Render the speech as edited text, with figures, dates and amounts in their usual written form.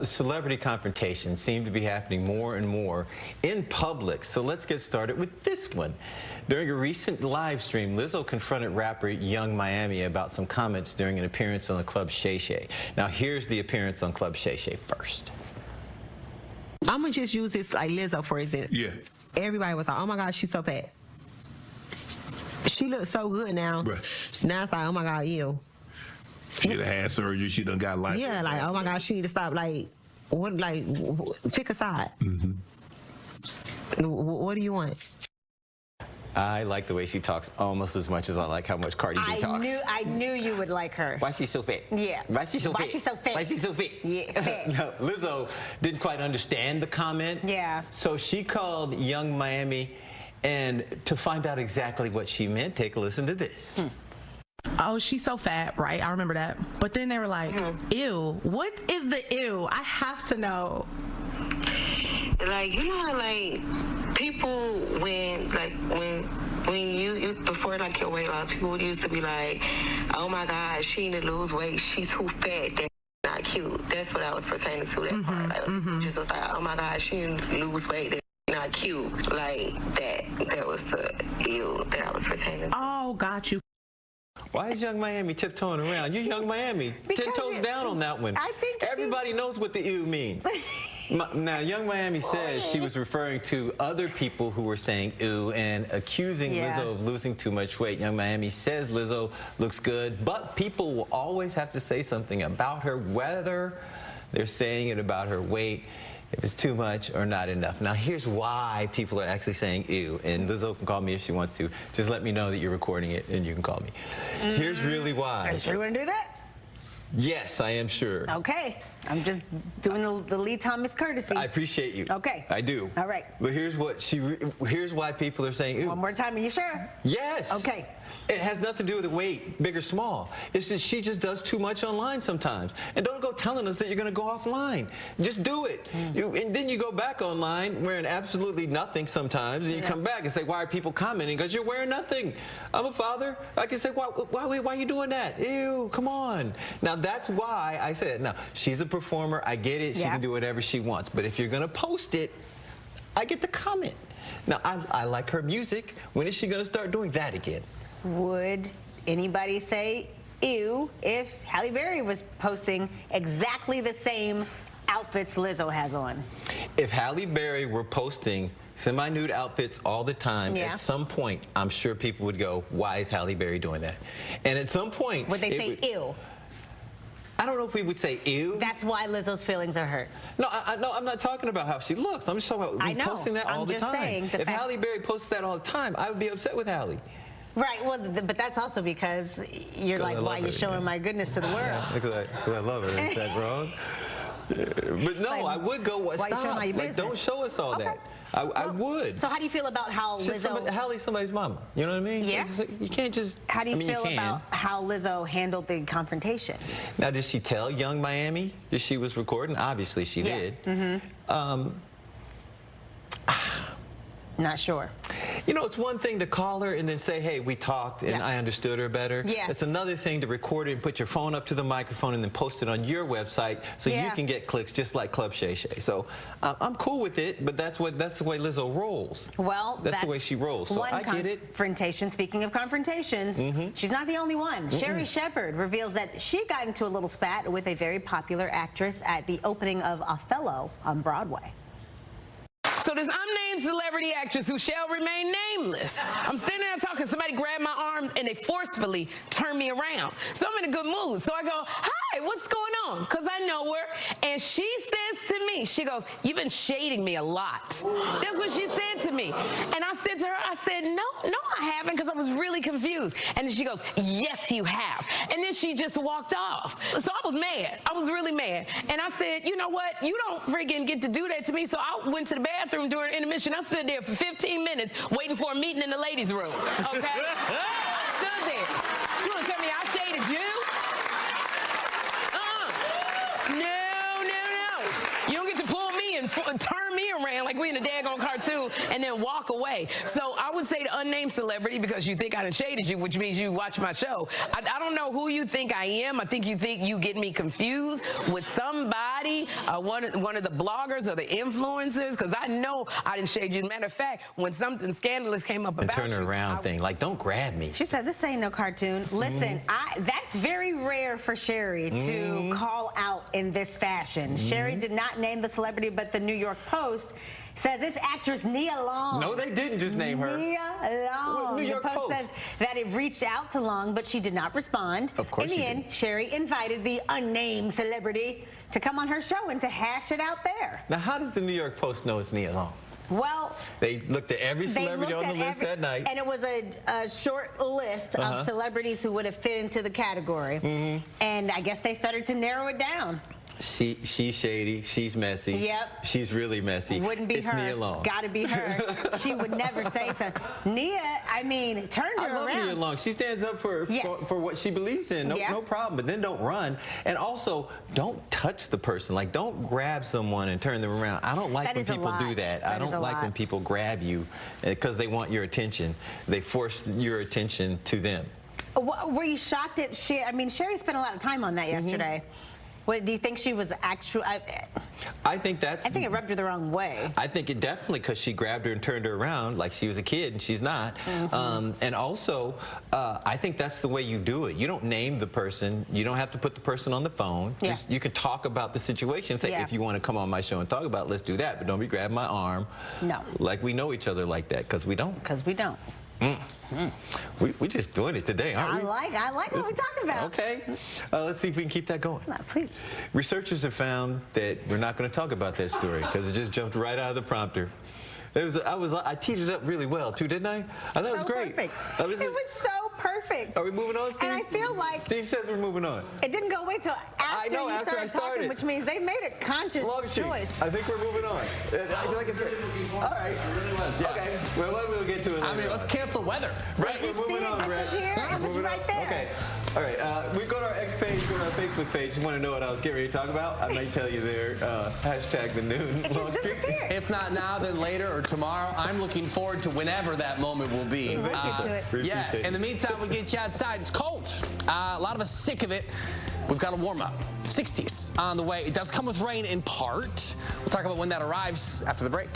Celebrity confrontations seem to be happening more and more in public. So let's get started with this one. During a recent live stream, Lizzo confronted rapper Young Miami about some comments during an appearance on the Club Shay Shay. Now here's the appearance on Club Shay Shay first. I'm gonna just use this like Lizzo for instance. Yeah. Everybody was like, oh my God, she's so fat. She looks so good now. Right. Now it's like, oh my God, ew. She had had surgery. She done got life. Yeah, like, oh my God, she need to stop. Like, what? Like, pick a side. Mm-hmm. What do you want? I like the way she talks almost as much as I like how much Cardi B talks. I knew you would like her. Why she so fat? Yeah. Why she so fat? Why she so fat? Why she so fat? Yeah, fat. No, Lizzo didn't quite understand the comment. Yeah. So she called Young Miami, and to find out exactly what she meant, take a listen to this. Oh, she's so fat, right? I remember that. But then they were like, ew. What is the ew? I have to know. Like, you know how, like, people, when you before, like, your weight loss, people used to be like, oh, my God, she need to lose weight. She too fat. That's not cute. That's what I was pertaining to, that part. Like, just was like, oh, my God, she need to lose weight. That's not cute. Like, that was the ew that I was pertaining to. Oh, got you. Why is Young Miami tiptoeing around? You Young Miami, 10 toes down on that one. I think everybody knows what the ew means. Now, Young Miami says she was referring to other people who were saying ew and accusing Lizzo of losing too much weight. Young Miami says Lizzo looks good, but people will always have to say something about her, whether they're saying it about her weight, if it's too much or not enough. Now, here's why people are actually saying ew, and Lizzo can call me if she wants to. Just let me know that you're recording it, and you can call me. Here's really why. Are you sure you want to do that? Yes, I am sure. Okay. I'm just doing the Lee Thomas courtesy. I appreciate you. Okay. I do. All right. But here's why people are saying ew. One more time. Are you sure? Yes. Okay. It has nothing to do with the weight, big or small. It's just she just does too much online sometimes. And don't go telling us that you're going to go offline. Just do it. And then you go back online wearing absolutely nothing sometimes, and you come back and say, why are people commenting? Because you're wearing nothing. I'm a father. I can say, why are you doing that? Ew, come on. Now, that's why I said, now, she's a performer. I get it. She can do whatever she wants. But if you're going to post it, I get the comment. Now, I like her music. When is she going to start doing that again? Would anybody say ew if Halle Berry was posting exactly the same outfits Lizzo has on? If Halle Berry were posting semi-nude outfits all the time, at some point, I'm sure people would go, why is Halle Berry doing that? And at some point... Would they say ew? I don't know if we would say ew. That's why Lizzo's feelings are hurt. No, I'm not talking about how she looks. I'm just talking about posting that all the time. Saying if Halle Berry posted that all the time, I would be upset with Halle. Right, well, but that's also because you're like, why are you showing my goodness to the world? Yeah, because I love her. Is that wrong? But no, like, I would go, stop. Like, don't show us all that. I would. So how do you feel about how Lizzo... Halle's somebody's mama. You know what I mean? Yeah. You can't just... How do you feel about how Lizzo handled the confrontation? Now, did she tell Young Miami that she was recording? Obviously, she did. Not sure. You know, it's one thing to call her and then say, hey, we talked and I understood her better. Yes. It's another thing to record it and put your phone up to the microphone and then post it on your website so you can get clicks just like Club Shay Shay. So I'm cool with it, but that's the way Lizzo rolls. Well, that's the way she rolls. So I get it. Confrontation. Speaking of confrontations, she's not the only one. Sherri Shepherd reveals that she got into a little spat with a very popular actress at the opening of Othello on Broadway. So this unnamed celebrity actress who shall remain nameless, I'm sitting there talking, somebody grabbed my arms and they forcefully turned me around. So I'm in a good mood. So I go, hi, what's going on? Because I know her. And she says to me, she goes, you've been shading me a lot. That's what she said to me. And I said to her, I said, no, I haven't, because I was really confused. And then she goes, yes, you have. And then she just walked off. So I was mad. I was really mad. And I said, you know what? You don't freaking get to do that to me. So I went to the bathroom during intermission. I stood there for 15 minutes waiting for a meeting in the ladies' room. Okay? Stood there. You want to tell me I shaded you? No. You don't get to pull me and turn me around like we in a daggone cartoon, and then walk away. So I would say the unnamed celebrity, because you think I done shaded you, which means you watch my show. I don't know who you think I am. I think you get me confused with somebody, one of the bloggers or the influencers, because I know I didn't shade you. Matter of fact, when something scandalous came up about turn around thing, like, don't grab me. She said, this ain't no cartoon. Listen, that's very rare for Sherri to call out in this fashion. Sherri did not name the celebrity, but the New York Post says it's actress Nia Long. No, they didn't just name her. Nia Long. New York the Post says that it reached out to Long, but she did not respond. Of course in the end, Sherri invited the unnamed celebrity to come on her show and to hash it out there. Now, how does the New York Post know it's Nia Long? Well, they looked at every celebrity on the list that night. And it was a short list of celebrities who would have fit into the category. And I guess they started to narrow it down. She's shady. She's messy. Yep. She's really messy. Wouldn't be her. It's Nia Long. Gotta be her. She would never say so. Nia, I mean, turned her around. I love Nia Long. She stands up for what she believes in. No problem. But then don't run. And also, don't touch the person. Like, don't grab someone and turn them around. I don't like when people do that. I don't like when people grab you because they want your attention. They force your attention to them. Were you shocked at Sherri? I mean, Sherri spent a lot of time on that yesterday. What, do you think she was actual? I think it rubbed her the wrong way. I think it definitely, because she grabbed her and turned her around like she was a kid, and she's not. And also, I think that's the way you do it. You don't name the person. You don't have to put the person on the phone. Just, you can talk about the situation. Say, if you want to come on my show and talk about it, let's do that. But don't be grabbing my arm. No. Like we know each other like that, because we don't. Because we don't. We just doing it today, aren't we? I like what we're talking about. Okay. Let's see if we can keep that going. Please. Researchers have found that we're not going to talk about that story because it just jumped right out of the prompter. I teed it up really well too, didn't I? I thought it was great. Perfect. It was so perfect. Are we moving on, Steve? And I feel like Steve says we're moving on. It didn't go away till after you started talking, which means they made a conscious choice. I think we're moving on. I think it's great. All right. It really was. Yeah. Okay. Well, we'll get to it later. I mean, let's cancel weather, right? We're moving on, Brett. It was right there. Okay. All right. We go to our X page, go to our Facebook page. You want to know what I was getting ready to talk about? I may tell you there. Hashtag the noon. It just disappeared. If not now, then later or tomorrow. I'm looking forward to whenever that moment will be. Yeah. In the meantime, we get you outside. It's cold. A lot of us sick of it. We've got a warm up. 60s on the way. It does come with rain in part. We'll talk about when that arrives after the break.